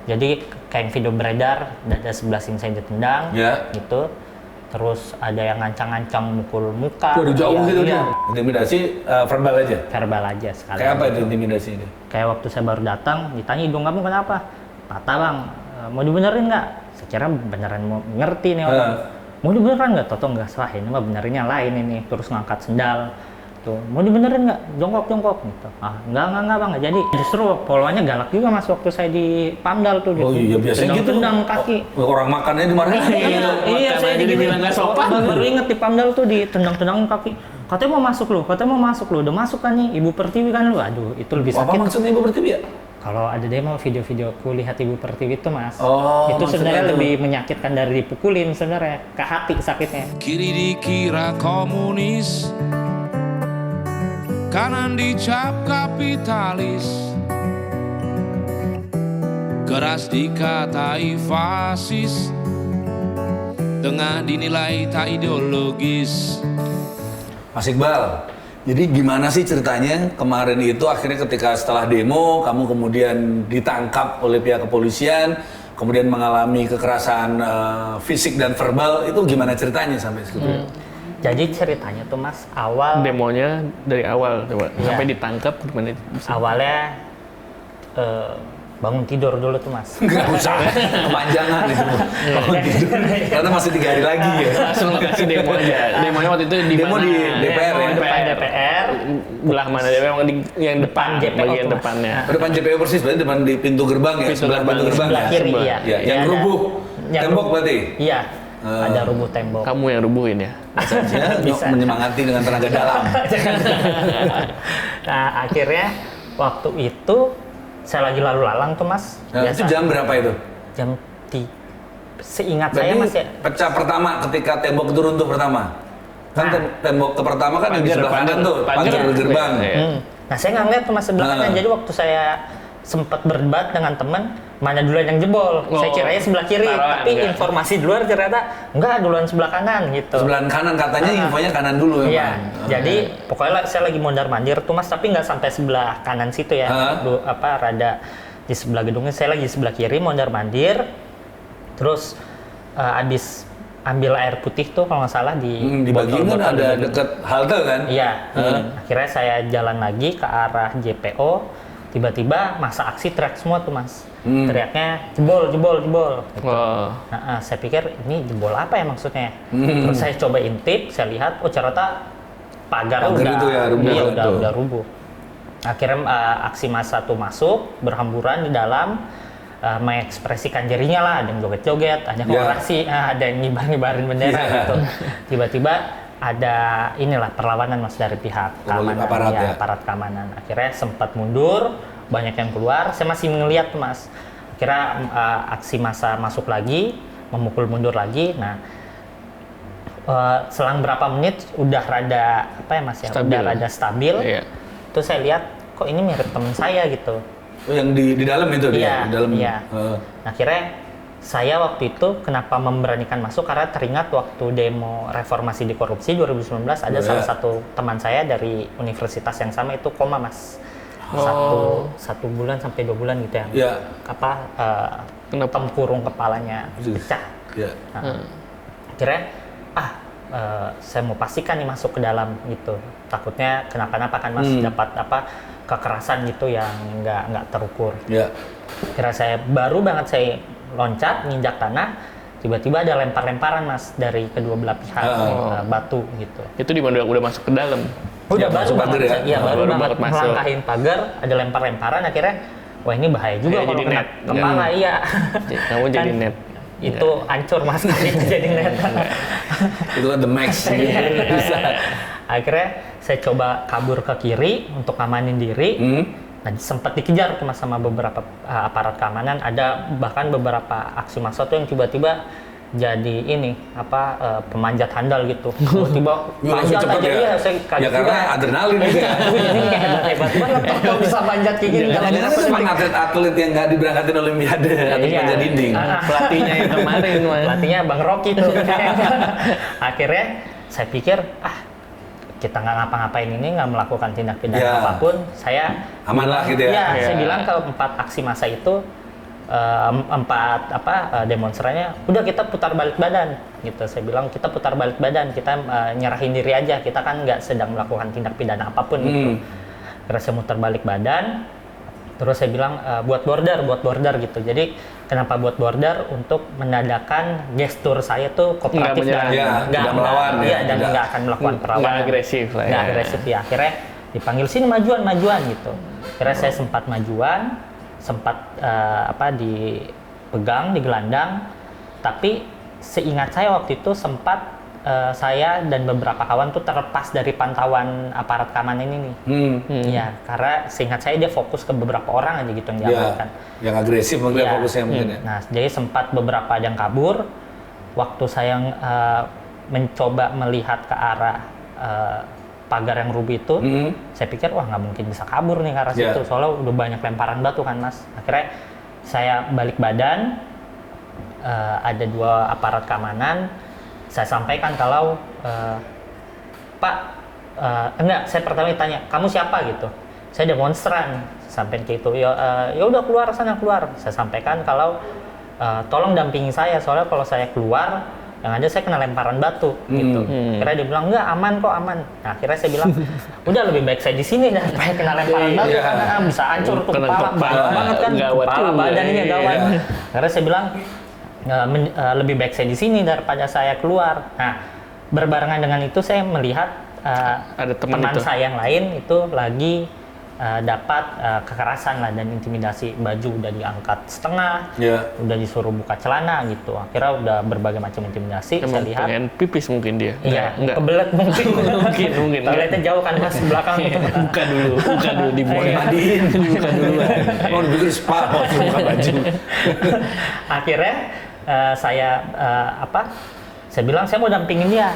Jadi kayak yang video beredar, dada sebelah sini saya ditendang, gitu. Terus ada yang ngancang-ngancang mukul muka. Waduh, jauh gitu dia. Intimidasi verbal aja? Verbal aja sekali. Kayak apa itu intimidasi ini? Kayak waktu saya baru datang, ditanya hidung kamu kenapa? Patah bang, mau dibenerin nggak? Saya kira beneran mau ngerti nih orang. Mau dibenerin nggak? Toto nggak salah, ini mah benerin yang lain ini. Terus ngangkat sendal. Tuh, mau dibenerin nggak? Jongkok gitu. Ah, enggak bang. Jadi justru polanya galak juga mas waktu saya di Pamdal tuh. Oh iya biasanya gitu. Tendang kaki. Orang makannya dimarahin. Iya, saya dibilang nggak sopan. Baru inget di Pamdal tuh ditendang-tendang kaki. Katanya mau masuk lu, udah masuk kan nih Ibu Pertiwi kan lu. Aduh, itu lebih sakit. Apa maksudnya Ibu Pertiwi ya? Kalau ada demo video-videoku lihat Ibu Pertiwi itu mas, itu sebenarnya lebih menyakitkan dari dipukulin sebenarnya, ke hati sakitnya. Kiri dikira komunis, kanan dicap kapitalis, keras dikatai fasis, tengah dinilai tak ideologis. Mas Iqbal, jadi gimana sih ceritanya kemarin itu akhirnya ketika setelah demo kamu kemudian ditangkap oleh pihak kepolisian, kemudian mengalami kekerasan fisik dan verbal, itu gimana ceritanya sampai segitu? Jadi ceritanya tuh mas, awal demonya dari awal coba sampai ditangkap gimana? Awalnya bangun tidur dulu tuh mas. Nggak usah, kepanjangan itu. Bangun tidur, karena masih 3 hari lagi ya. Langsung kasih demo aja. Demonya waktu itu di demo mana? di DPR ya? Depan DPR. Belah mana DPR? Yang depan, JPO bagian tuh, Mas. depannya. Depan JPO persis, berarti depan di pintu gerbang ya? Sebelah pintu gerbang Sebelah ya? kiri, iya. Ya, yang rubuh tembok berarti? Iya, ada rubuh tembok. Kamu yang rubuhin ya? Bisa menyemangati dengan tenaga dalam. Nah, akhirnya waktu itu saya lagi lalu lalang tuh mas. Nah, itu jam berapa itu? Jam seingat saya mas ya. Pecah pertama ketika tembok itu runtuh pertama. Kan tembok ke pertama kan yang di sebelah kanan tuh, pagar gerbang. Nah saya nggak ngeliat tuh mas sebelah kanan. Jadi waktu saya sempat berdebat dengan teman, mana duluan yang jebol. Saya kiranya sebelah kiri, tapi informasi di luar ternyata enggak, duluan sebelah kanan gitu. Sebelah kanan katanya infonya kanan dulu ya. Iya. Jadi pokoknya saya lagi mondar-mandir tuh mas, tapi nggak sampai sebelah kanan situ ya. Rada di sebelah gedungnya, saya lagi di sebelah kiri mondar-mandir. Terus abis ambil air putih tuh kalau nggak salah di bagian kan ada deket halte kan? Iya. Akhirnya saya jalan lagi ke arah JPO. Tiba-tiba masa aksi teriak semua tuh mas, teriaknya jebol. Gitu. Nah, saya pikir ini jebol apa ya maksudnya? Terus saya coba intip, saya lihat, oh ternyata pagar udah rubuh. Akhirnya aksi massa tuh masuk, berhamburan di dalam, mengekspresikan jarinya lah, ada yang joget-joget, ada yang orasi, ada yang ngibar-ngibarin bendera gitu. Tiba-tiba ada inilah perlawanan mas dari pihak keamanan, aparat keamanan. Akhirnya sempat mundur, banyak yang keluar. Saya masih melihat tuh mas. Akhirnya aksi massa masuk lagi, memukul mundur lagi. Nah, selang berapa menit udah rada apa ya mas ya? Udah rada stabil. Iya. Terus saya lihat kok ini mirip teman saya gitu. Oh, yang di dalam itu dia? Di dalam. Iya. Akhirnya saya waktu itu kenapa memberanikan masuk karena teringat waktu demo reformasi di korupsi 2019 ada salah satu teman saya dari universitas yang sama itu koma mas. Satu bulan sampai 2 bulan gitu ya. Tempurung kepalanya pecah. Akhirnya saya mau pastikan nih masuk ke dalam gitu. Takutnya kenapa-napa kan mas, dapat kekerasan gitu yang nggak terukur. Kira saya baru banget saya loncat, nginjak tanah, tiba-tiba ada lempar-lemparan mas dari kedua belah pihak, batu gitu. Itu di mana udah masuk ke dalam? Udah baru banget, baru banget melangkahin masuk. Pagar, ada lempar-lemparan, akhirnya wah ini bahaya juga kalau kena kepala, iya. Kamu jadi net. Itu hancur mas, itu jadi net. Itu kan the max. Akhirnya saya coba kabur ke kiri untuk ngamanin diri. Nah, sempat dikejar tuh mas sama beberapa aparat keamanan, ada bahkan beberapa aksi massa tuh yang tiba-tiba jadi ini pemanjat handal gitu. Tiba-tiba manjat aja ya, saya kaget karena juga. adrenalin gitu ya. Jadi kayak hebat banget kok bisa manjat kayak gini. Jangan-jangan memang atlet yang nggak diberangkatin Olimpiade atau panjat dinding. Pelatihnya yang kemarin mas. Pelatihnya Bang Rocky tuh. Akhirnya saya pikir kita nggak ngapa-ngapain ini, nggak melakukan tindak pidana apapun, saya aman lah gitu ya. Saya bilang ke 4 aksi massa itu, demonstrannya, udah kita putar balik badan gitu. Saya bilang kita putar balik badan, kita nyerahin diri aja, kita kan nggak sedang melakukan tindak pidana apapun gitu. Terus saya muter balik badan, terus saya bilang buat border gitu. Jadi kenapa buat border? Untuk menandakan gestur saya tuh kooperatif dan nggak melawan, dan nggak akan melakukan perlawanan, nggak agresif lah. Nggak agresif ya. Akhirnya dipanggil sini majuan gitu. Akhirnya saya sempat majuan. Sempat dipegang, digelandang, tapi seingat saya waktu itu sempat saya dan beberapa kawan tuh terlepas dari pantauan aparat keamanan ini nih. Ya, karena seingat saya dia fokus ke beberapa orang aja gitu yang diamankan. Yang agresif mungkin fokusnya mungkin ya. Nah, jadi sempat beberapa ada yang kabur. Waktu saya mencoba melihat ke arah pagar yang ruby itu, saya pikir wah nggak mungkin bisa kabur nih ke arah situ, soalnya udah banyak lemparan batu kan mas. Akhirnya saya balik badan, ada 2 aparat keamanan, saya sampaikan kalau Pak, enggak, saya pertama ditanya kamu siapa gitu, saya demonstran, sampai ke itu, ya udah keluar sana keluar. Saya sampaikan kalau tolong dampingi saya, soalnya kalau saya keluar yang ada saya kena lemparan batu gitu. Akhirnya dia bilang enggak, aman kok, aman. Nah, akhirnya saya bilang udah lebih baik saya di sini daripada kena lemparan batu karena bisa hancur tuh kepala banget kan, kepala badannya gawat. Akhirnya saya bilang lebih baik saya di sini daripada saya keluar. Nah, berbarengan dengan itu saya melihat ada teman saya yang lain itu lagi dapat kekerasan lah dan intimidasi. Baju udah diangkat setengah, udah disuruh buka celana gitu. Akhirnya udah berbagai macam intimidasi. Emang saya lihat pengen pipis mungkin dia. Iya, enggak. kebelet mungkin. mungkin. Toiletnya jauh kan mas, belakang. buka dulu di Mandiin, buka dulu. Mau dibikin spa, mau buka baju. Akhirnya saya saya bilang saya mau dampingin dia.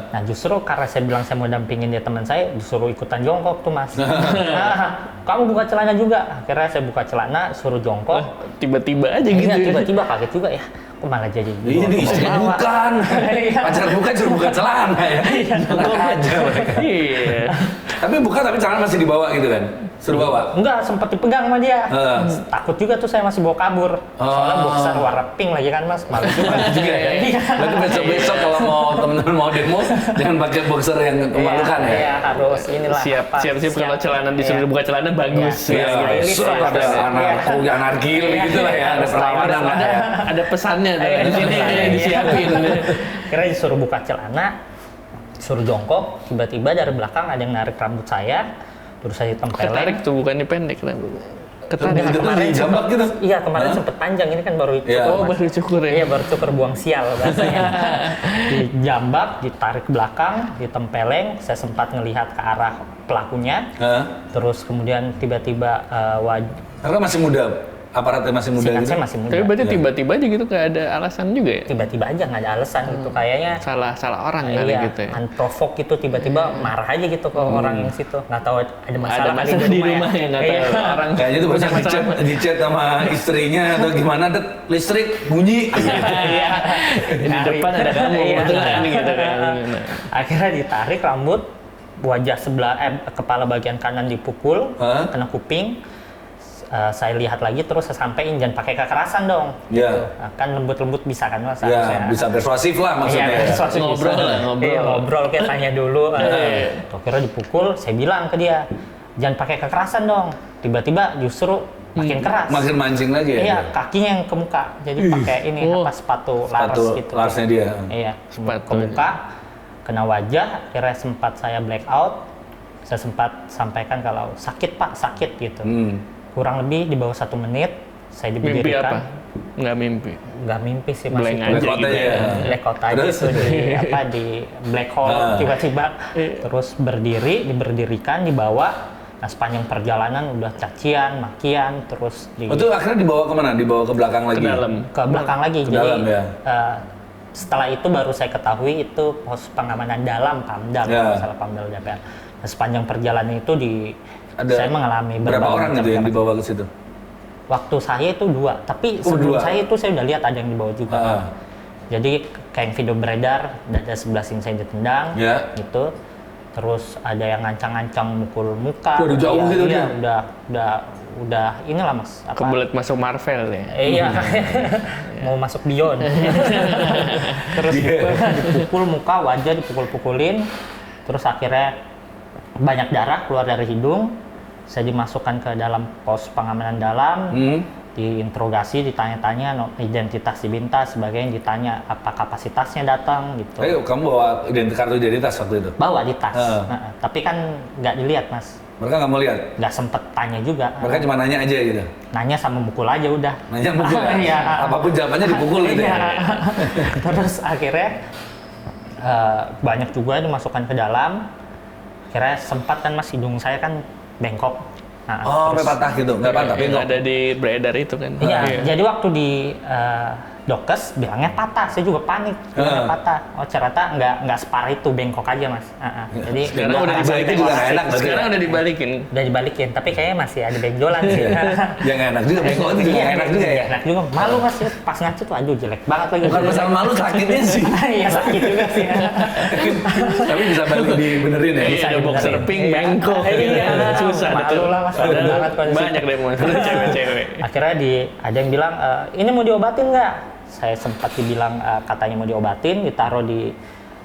Nah justru karena saya bilang saya mau dampingin dia, teman saya disuruh ikutan jongkok tuh mas. Kamu buka celana juga. Akhirnya saya buka celana, suruh jongkok. Tiba-tiba aja gitu. Tiba-tiba kaget juga ya. Kok malah jadi ini istri bukan. Pacar bukan suruh buka celana ya. Enak aja mereka. Iya. Tapi buka, tapi celana masih dibawa gitu kan? Suruh bawa? Enggak, sempat dipegang sama dia. Takut juga tuh saya masih bawa kabur. Soalnya boxer warna pink lagi kan mas. Malu juga ya. Berarti besok-besok kalau mau teman-teman mau demo, jangan pakai boxer yang memalukan ya? Iya, harus inilah. Siap kalau celana disuruh buka celana bagus. Ada anarkil gitu lah ya, ada perlawanan lah ya. Ada pesannya di sini disiapin. Kira disuruh buka celana, suruh jongkok, tiba-tiba dari belakang ada yang narik rambut saya, terus saya tempeleng. Ketarik tuh, bukannya pendek rambut. Ketarik kemarin jambak gitu. Iya, kemarin sempet panjang, ini kan baru cukur. Oh, baru cukur ya. Iya, baru cukur buang sial bahasanya. Dijambak, ditarik belakang, ditempeleng, saya sempat ngelihat ke arah pelakunya. Terus kemudian tiba-tiba karena masih muda. Aparatnya masih muda gitu? Saya masih muda. Tapi berarti tiba-tiba aja gitu, nggak ada alasan juga ya? Tiba-tiba aja nggak ada alasan gitu, kayaknya salah orang kali gitu ya? Unprovoked gitu, tiba-tiba marah aja gitu ke orang yang situ. Nggak tahu ada masalah di rumah ya, nggak tahu. Orang kayaknya tuh barusan di chat sama istrinya atau gimana, listrik bunyi. Di depan ada kamu, gitu kan. Akhirnya ditarik rambut, wajah sebelah, kepala bagian kanan dipukul, kena kuping. Saya lihat lagi, terus saya sampein jangan pakai kekerasan dong. Gitu. Kan lembut-lembut bisa kan mas? Bisa persuasif lah maksudnya. Persuasif ngobrol kayak tanya dulu. Akhirnya dipukul, saya bilang ke dia jangan pakai kekerasan dong. Tiba-tiba justru makin keras. Makin mancing lagi ya? Iya, kakinya yang ke muka. Jadi pakai ini sepatu laras gitu. Larasnya dia. Iya, ke muka, kena wajah. Akhirnya sempat saya black out. Saya sempat sampaikan kalau sakit pak, sakit gitu. Kurang lebih di bawah 1 menit saya diberdirikan. Mimpi apa? Nggak mimpi? Nggak mimpi sih, masih blackout aja ya? Blackout aja tuh di black hole tiba-tiba. Terus diberdirikan, dibawa. Nah sepanjang perjalanan udah cacian, makian, terus itu akhirnya dibawa kemana? Dibawa ke belakang lagi? Ke belakang lagi. Ke jadi dalam, ya? Setelah itu baru saya ketahui itu pos pengamanan dalam Pamdal, masalah Pamdal DPR. Nah, sepanjang perjalanan itu saya mengalami berapa orang gitu yang dibawa ke situ? Waktu saya itu 2, tapi sebelum saya itu saya udah lihat ada yang dibawa juga. Jadi kayak yang video beredar, dada sebelah sini saya ditendang, gitu. Terus ada yang ngancang-ngancang mukul muka. Udah jauh gitu dia. Udah udah inilah mas. Kebelet masuk Marvel ya. Iya, mau masuk Beyond. Terus dipukul muka, wajah dipukul-pukulin. Terus akhirnya banyak darah keluar dari hidung. Saya dimasukkan ke dalam pos pengamanan dalam. Diinterogasi, ditanya-tanya, identitas diminta, sebagainya, ditanya apa kapasitasnya datang gitu. Kamu bawa kartu identitas waktu itu? Bawa di tas. Tapi kan nggak dilihat mas. Mereka nggak mau lihat? Nggak sempet tanya juga. Mereka cuma nanya aja gitu? Nanya sama mukul aja udah. Nanya mukul ya? Iya. Apapun jawabannya dipukul gitu ya? Terus akhirnya banyak juga dimasukkan ke dalam. Akhirnya sempat kan mas, hidung saya kan bengkok. Sampai patah gitu? Nggak patah, bengkok? Ada di beredar itu kan? Iya, jadi waktu di dokes bilangnya patah, saya juga panik, bilangnya patah. Oh ternyata nggak separah itu, bengkok aja mas. Jadi sekarang udah dibalikin juga nggak enak. Sekarang udah dibalikin. Udah dibalikin, tapi kayaknya masih ada benjolan sih. Ya nggak enak juga, bengkok itu juga nggak enak juga ya? Enak juga, malu mas ya, pas ngacu tuh aduh jelek banget lagi. Bukan masalah malu, sakitnya sih. Iya sakit juga sih. Tapi bisa balik dibenerin ya? Iya, ada boxer pink, bengkok. Iya, susah malu lah mas. Banyak deh mas, cewek-cewek. Akhirnya ada yang bilang, ini mau diobatin nggak? Saya sempat dibilang katanya mau diobatin, ditaruh di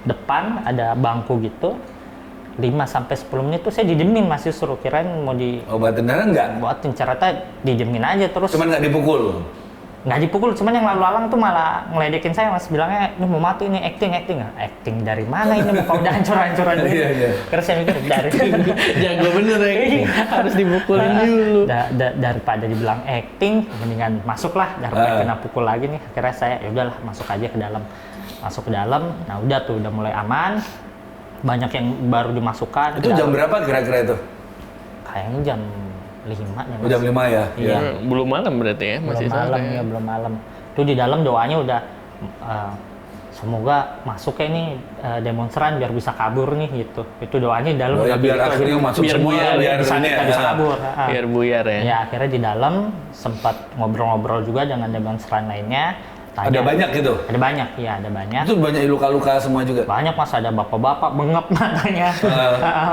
depan, ada bangku gitu. 5-10 menit tuh saya didiemin, masih suruh kirain mau Obatin darah nggak? Obatin, ternyata didiemin aja terus. Cuman nggak dipukul? Nggak dipukul, cuman yang lalu-lalang tuh malah ngeledekin saya mas, bilangnya ini mau mati ini acting. Acting dari mana ini, muka udah hancur-hancuran gitu. Iya. Terus saya mikir dari jago bener ya, harus dipukulin dulu. Daripada dibilang acting, mendingan masuklah daripada kena pukul lagi nih. Akhirnya saya ya udahlah masuk aja ke dalam. Masuk ke dalam, nah udah tuh udah mulai aman. Banyak yang baru dimasukkan. Itu jam berapa kira-kira itu? Kayaknya jam 5 ya. Oh, jam 5 ya? Iya. Belum malam berarti ya? Masih belum malam sore. ya, belum malam. Tuh di dalam doanya udah semoga masuk ya nih demonstran biar bisa kabur nih gitu. Itu doanya di dalam udah biar gitu akhirnya aja. masuk biar semua, buyar, biar bisa, ini ya. bisa kabur. Biar buyar ya. Ya akhirnya di dalam sempat ngobrol-ngobrol juga dengan demonstran lainnya. Ada banyak gitu? Ada banyak, iya ada banyak. Itu banyak luka-luka semua juga? Banyak mas, ada bapak-bapak bengep matanya.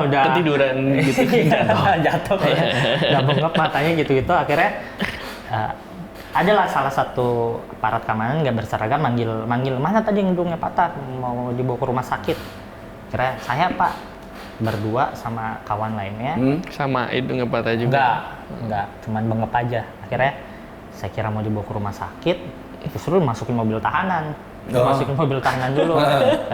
Udah ketiduran gitu. jatuh ya. Udah bengep matanya gitu-gitu. Akhirnya adalah salah satu aparat keamanan nggak berseragam manggil mana tadi yang hidungnya patah mau dibawa ke rumah sakit. Akhirnya saya pak berdua sama kawan lainnya. Sama hidungnya patah juga? Enggak, cuman bengep aja. Akhirnya saya kira mau dibawa ke rumah sakit. Disuruh masukin mobil tahanan. Masukin mobil tahanan dulu.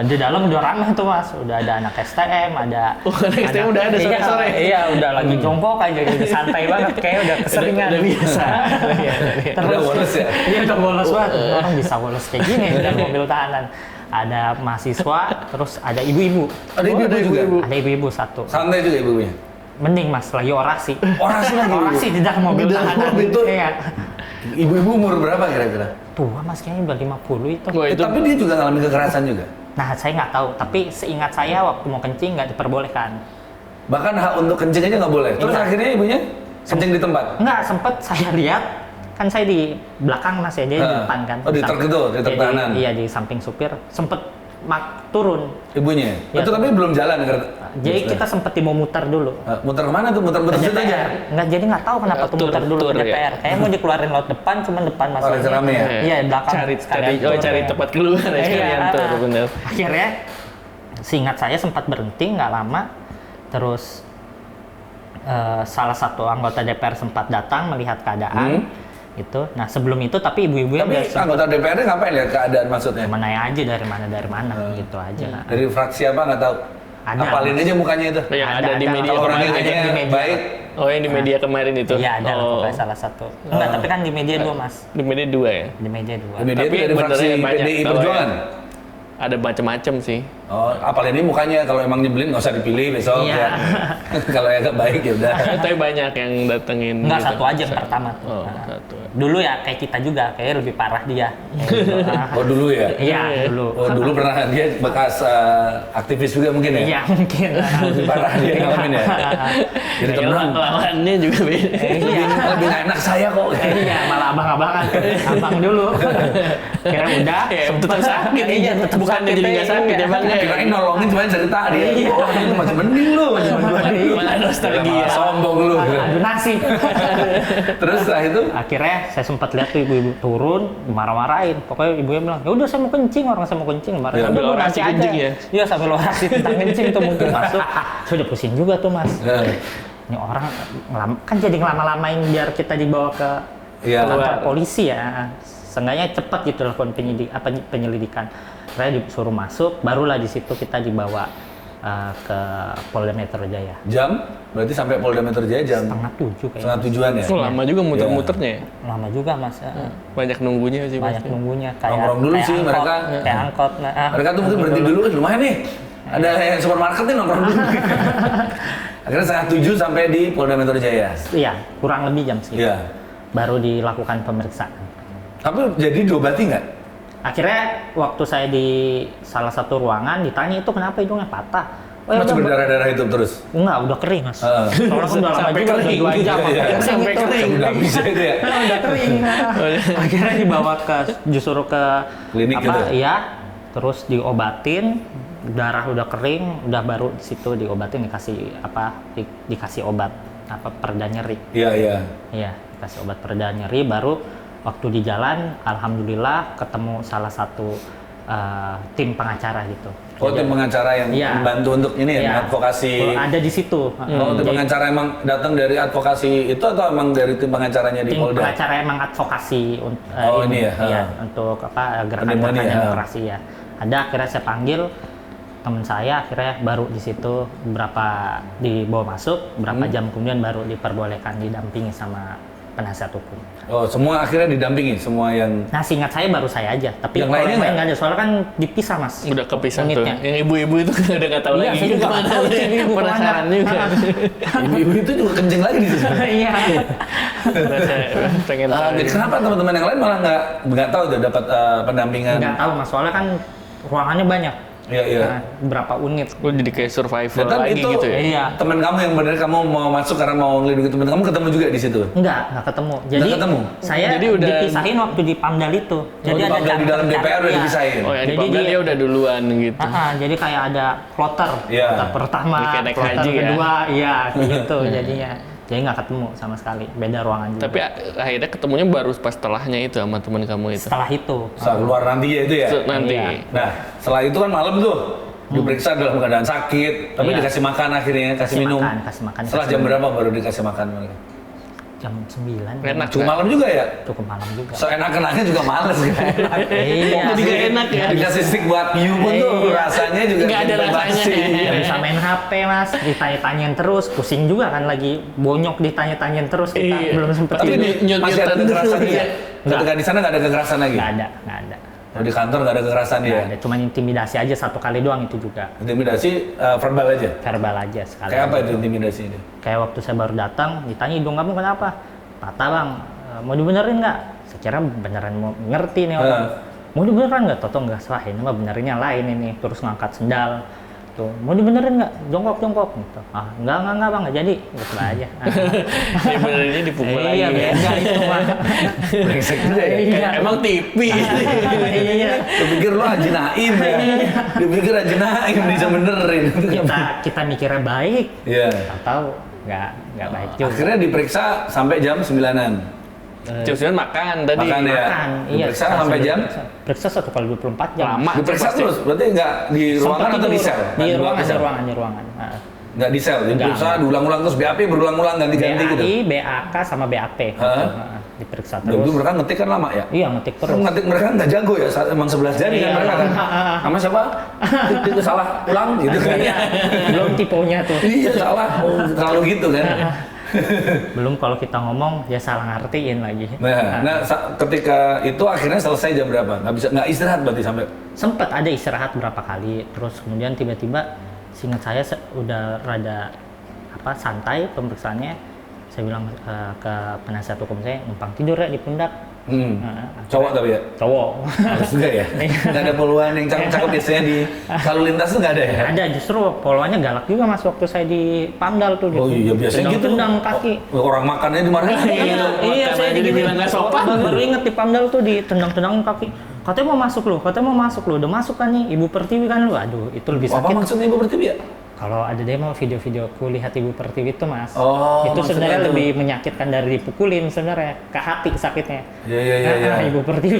Di dalam udah ramai tuh mas, udah ada anak STM, ada. Anak STM udah ada sore-sore. Iya, udah lagi jongkok aja, udah santai banget, kayak udah keseringan. Udah biasa. Terus, udah bolos ya? Iya udah bolos banget. Orang bisa bolos kayak gini di dalam mobil tahanan. Ada mahasiswa, terus ada ibu-ibu. Ada ibu-ibu juga? Ada ibu-ibu satu. Santai juga ibunya? Mending mas, lagi orasi. Orasi lagi? Orasi di dalam mobil tahanan. Iya. Ibu-ibu umur berapa kira-kira? Tua mas, kayaknya udah 50 itu. Tapi dia juga ngalamin kekerasan juga? Nah saya nggak tahu, tapi seingat saya waktu mau kencing nggak diperbolehkan. Bahkan hak untuk kencing aja nggak boleh? Terus akhirnya ibunya kencing di tempat? Nggak, sempet saya lihat, kan saya di belakang mas ya, dia di depan kan. Oh di truk itu, di truk tahanan? Iya, di samping supir, sempet turun. Ibunya? Ya. Itu tapi belum jalan? Jadi kita sempet mau muter dulu. Muter kemana tuh? Muter-muter situ aja? Nggak, jadi nggak tahu kenapa tuh muter dulu ke DPR. Kayaknya mau dikeluarin laut depan, cuman depan mas. Rame rame ya? Iya, belakang. Cari tempat keluar ya, sekalian tur, bener. Akhirnya, seingat saya sempat berhenti, nggak lama. Terus, salah satu anggota DPR sempat datang melihat keadaan. Gitu. Nah sebelum itu tapi ibu-ibu yang tapi anggota DPR-nya ngapain lihat keadaan maksudnya? Mana aja dari mana gitu aja. Dari fraksi apa nggak tahu? Ada. Apalin aja mukanya itu. Yang ada di media Kalau orangnya kemarin. kayaknya baik. Oh yang di media kemarin itu? Iya ada lah pokoknya salah satu. Enggak, tapi kan di media 2 mas. Di media 2 ya? Di media 2. Di media Tapi itu dari fraksi benernya banyak. PDI Kalau Perjuangan. Ada macam-macam sih. Oh, apalin ini mukanya kalau emang nyebelin nggak usah dipilih besok Iya. ya. Kalau yang nggak baik ya udah. Tapi banyak yang datengin. Enggak, gitu. satu aja yang pertama tuh. Oh, Nah, satu. Dulu ya kayak kita juga, kayaknya lebih parah dia. Gitu. Oh dulu ya? Iya dulu. Oh dulu pernah dia bekas aktivis juga mungkin ya? Iya mungkin. Lebih parah dia ngalamin ya? Jadi teman. Lawannya juga beda. Iya. Lebih nggak enak saya kok. Iya, malah abang-abangan. Abang dulu. Kira udah, Ya, sempet tetap sakit. Iya, tetap Bukannya sakit. jadi nggak sakit ya bang ya? Kirain nolongin cuma cerita dia. Oh, ini masih mending lu, masih mending. Malah nostalgia. Sombong lu. Adu nasib. Terus setelah itu Akhirnya saya sempat lihat tuh ibu-ibu turun, marah-marahin. Pokoknya ibunya bilang, ya udah saya mau kencing, orang saya mau kencing. Ya, Udah sambil lu orasi nanti aja. kencing ya? Iya, sambil orasi tentang kencing tuh mungkin masuk. Saya udah pusing juga tuh mas. Ini orang kan jadi ngelama-lamain biar kita dibawa ke Iya. kantor polisi ya. Seenggaknya cepat gitu lakukan penyelidikan. Saya disuruh masuk, barulah di situ kita dibawa ke Polda Metro Jaya. jam, berarti sampai Polda Metro Jaya jam 6:30 kayaknya. setengah tujuan ya? Oh, lama juga muter-muternya ya? Lama juga mas. Banyak nunggunya sih Banyak pasti. nunggunya. Nongkrong dulu sih angkot, mereka. Kayak angkot. Mereka tuh mungkin berhenti dulu, lumayan nih. Ada yang supermarket nih nongkrong dulu. Akhirnya 6:30 sampai di Polda Metro Jaya. Iya, kurang lebih jam segitu. Iya. Baru dilakukan pemeriksaan. Tapi jadi diobati nggak? Akhirnya waktu saya di salah satu ruangan ditanya itu kenapa hidungnya patah. Oh, Masih udah, berdarah-darah itu terus? Enggak, udah kering mas. Heeh. Soalnya kan udah lama Sampai juga, udah kering. 2 jam. Iya, iya. Sampai kering. Udah bisa itu ya? Udah kering. Akhirnya dibawa justru ke Klinik gitu? Iya, terus diobatin. Darah udah kering, udah baru di situ diobatin dikasih obat pereda nyeri. Iya, iya. Iya, dikasih obat pereda nyeri. Baru waktu di jalan, alhamdulillah ketemu salah satu tim pengacara gitu. Oh, tim pengacara yang Iya. membantu untuk ini ya, Iya. advokasi. Ada di situ. Oh, tim pengacara emang datang dari advokasi itu atau emang dari tim pengacaranya di Tim Polda? pengacara emang advokasi ini ya, iya, untuk gerakan-gerakan Pendemo ini ya, demokrasi ya. Ada akhirnya saya panggil teman saya, akhirnya baru di situ dibawa masuk, berapa jam kemudian baru diperbolehkan didampingi sama penasihat hukum. Oh, semua akhirnya didampingi, semua yang... Nah, seingat saya baru saya aja, tapi Yang kalau lainnya yang lain nggak? nggak ada, soalnya kan dipisah mas. Udah kepisah tuh. Unitnya. Yang ibu-ibu itu udah nggak tahu Iya, lagi. saya juga nggak tahu itu ibu Penasaran kemana. juga. Ibu-ibu itu juga kenceng lagi di situ. Iya. Pengen tahu. Jadi kenapa teman-teman yang lain malah nggak tahu tuh dapat pendampingan? Nggak tahu mas, soalnya kan ruangannya banyak. Iya, iya. Nah, berapa unit? Lu jadi kayak survival Dan lagi itu gitu ya? Iya. teman kamu yang benar kamu mau masuk karena mau ngelindungi teman kamu ketemu juga di situ. Nggak ketemu. Jadi ketemu? saya Jadi udah- dipisahin waktu di Pamdal itu. Jadi di Pamdal di dalam DPR udah iya. dipisahin. Oh ya, di Jadi Pamdal dia udah duluan gitu. Jadi kayak ada kloter, Iya. kloter pertama, Jadi kayak naik kloter haji ya? kedua, iya gitu jadinya. Jadi nggak ketemu sama sekali, beda ruangan juga. Tapi akhirnya ketemunya baru pas setelahnya itu sama teman kamu itu. Setelah itu, Saat keluar nanti ya itu ya. Nanti. Iya. Nah, setelah itu kan malam tuh diperiksa dalam keadaan sakit, tapi Iya. dikasih makan akhirnya, kasih minum. kasih makan. Setelah jam berapa baru dikasih makan mereka? Jam 9. Enak. Cukup malam juga ya? Cukup malam juga. So enak-enaknya juga males gitu. Iya. Jadi nggak enak ya? Dikasih stick buat hiu pun tuh Iya. rasanya juga Nggak ada bebas rasanya. sih. Nggak bisa main HP mas, ditanya-tanyain terus, pusing juga kan lagi bonyok ditanya-tanyain terus kita Iya. belum sempet Tapi tidur. masih ada kekerasan ya? Nggak. Ketika di sana nggak ada kekerasan lagi? Nggak ada. Oh, di kantor nggak ada kekerasan Nggak ya? ada, cuma intimidasi aja satu kali doang itu juga. Intimidasi verbal aja? Verbal aja sekali. Kayak apa itu intimidasi ini? Kayak waktu saya baru datang, ditanya hidung kamu kenapa? Patah bang, mau dibenerin nggak? Saya kira beneran mau ngerti nih orang. Mau dibenerin nggak? Toto nggak salah, ini mah benerin yang lain ini. Terus ngangkat sendal. Tuh, mau dibenerin nggak? Jongkok gitu. Ah, enggak bang, nggak jadi. Gitu aja. Dia benernya dipukul lagi. Iya, beda itu mah. Brengsek juga ya? Iya. Emang tipis. Iya. Dipikir lo Haji Naim ya? Dipikir Haji Naim bisa benerin. Kita mikirnya baik, Iya. tahu nggak baik juga. Akhirnya diperiksa sampai jam 9-an. Jam 9 makan tadi. Makan ya? Makan, iya. Diperiksa sampai jam? Periksa 1 kali 24 jam. Lama. Diperiksa pasti. terus? Berarti nggak di ruangan Sempet atau di tidur. sel? Di ruangan, sel? di ruangan. Nah. Nggak di sel? Diperiksa Nggak. diulang-ulang terus BAP berulang-ulang ganti-ganti gitu? BAI, BAK sama BAP. Gitu. Hah? Nah, diperiksa Dan itu terus. mereka ngetik kan lama ya? Iya, ngetik terus. Ngetik mereka nggak jago ya, emang 11 jari kan Iya. mereka kan? Nama siapa? Itu salah ulang gitu kan? Iya. Belum tiponya tuh. Iya salah, terlalu gitu kan? Belum kalau kita ngomong ya salah ngertiin lagi. Nah, ketika itu akhirnya selesai jam berapa? Nggak istirahat berarti sampai? Sempet ada istirahat berapa kali, terus kemudian tiba-tiba seingat saya udah rada santai pemeriksaannya. Saya bilang ke penasihat hukum saya, numpang tidur ya di pundak. Cowok tapi ya? Cowok. Harus juga ya? Nggak ada poluan yang cakep-cakep biasanya di lalu lintas tuh nggak ada ya? Ada, justru poluannya galak juga mas waktu saya di Pamdal tuh. Oh iya biasanya gitu. Tendang kaki. Orang makannya dimarahin gitu. Iya, Makan saya aja dibilang nggak sopan. Baru inget di Pamdal tuh ditendang-tendang kaki. katanya mau masuk lu, udah masuk kan nih Ibu Pertiwi kan lu, aduh itu lebih Apa sakit. maksudnya Ibu Pertiwi ya? Kalau ada demo video-video aku lihat Ibu Pertiwi itu mas, Oh, itu sebenarnya maksudnya itu. lebih menyakitkan dari dipukulin sebenarnya, ke hati sakitnya. Iya. Ibu Pertiwi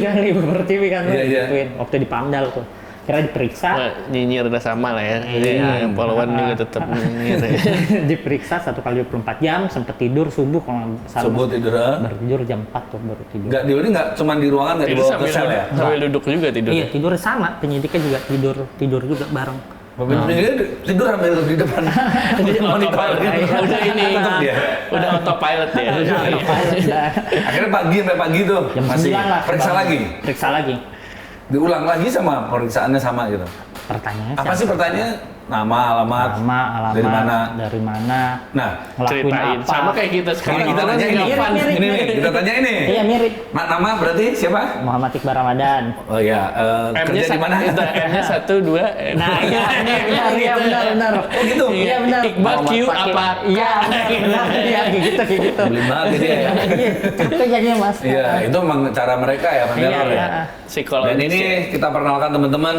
kan Iya. gituin waktu di Pamdal tuh, kira diperiksa, Wah, nyinyir udah sama lah ya. Jadi yang polwan juga tetap nyinyir ya. diperiksa 1 kali 24 jam, sempet tidur subuh kalau nggak salah. Subuh tidur, Baru tidur jam 4 tuh baru tidur. Nggak, di nggak cuma di ruangan, nggak Tidur dibawa ke sambil sel duduk, ya? sambil duduk juga tidur. Iya tidur sama, penyidiknya juga tidur juga bareng. Tidur sambil di depan monitor. Udah ini, Tetep dia. udah autopilot ya. Akhirnya sampai pagi tuh Jam masih 9 lah. periksa lagi. Diulang lagi sama pemeriksaannya sama gitu. Pertanyaannya Apa sih pertanyaannya? Nama, alamat, alamat, dari mana? Nah, ngelakuin Ceritain apa. sama kayak kita ini sekarang. kita tanya ini. Mirip. Ini nih, kita tanya ini. Iya mirip. Nama berarti siapa? Muhammad Iqbal Ramadan. Oh iya, kerja di mana? M-nya 1, 2. Nah iya benar. Oh gitu? Iya benar. Iqbal Q apa? Iya benar. Iya kayak gitu. Beli banget dia ya. Capek jadinya mas. Iya, itu memang cara mereka ya, pendengar ya. Psikologis. Dan ini kita perkenalkan teman-teman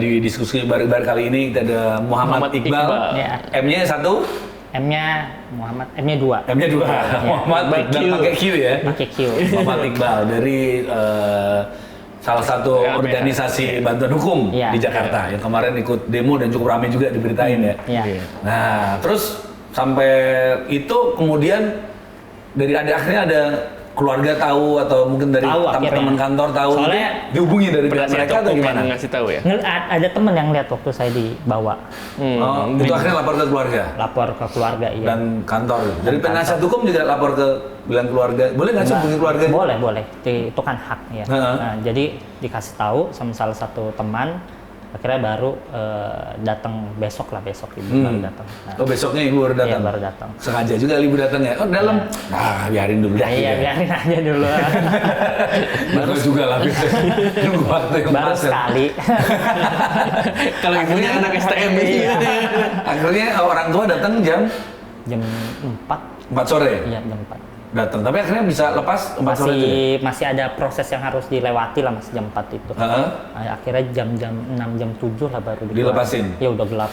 di diskusi bar-bar kali ini kita ada Muhammad Iqbal. Iya. M-nya 1, M-nya Muhammad, M-nya 2. M-nya 2. Muhammad Iqbal pakai Q ya. Pakai Q. Muhammad Iqbal dari salah satu organisasi bantuan hukum Iya. di Jakarta yang kemarin ikut demo dan cukup ramai juga diberitain ya. Iya. Nah, terus sampai itu kemudian dari akhirnya ada keluarga tahu atau mungkin dari Tahu akhirnya. teman kantor tahu, Soalnya itu dihubungi dari pihak mereka atau gimana? Ngasih tahu ya. Ada temen yang lihat waktu saya dibawa, Oh, itu akhirnya lapor ke keluarga lapor ke keluarga iya. dan kantor. Dari penasihat hukum juga lapor ke bilang keluarga. Boleh nggak sih hubungi keluarga? Boleh. Itu kan hak ya. Heeh. Nah, jadi dikasih tahu sama salah satu teman, akhirnya baru datang besok ibu baru datang. Nah, Oh, besoknya ibu baru datang. Iya, baru datang. Sengaja juga ibu datang ya. Oh, dalam. Nah, biarin dulu dah. Iya, biarin aja dulu. Bagus juga lah. Nunggu waktu yang baru pas. ya. sekali. Kalau ibunya anak STM Iya. Akhirnya orang tua datang jam Jam 4. 4 sore. Iya, jam 4. Datang. Tapi akhirnya bisa lepas 4 sore itu. Masih ada proses yang harus dilewati lah Mas jam 4 itu. Heeh. Nah, akhirnya jam 6 jam 7 lah baru Dilepasin? Ya udah gelap.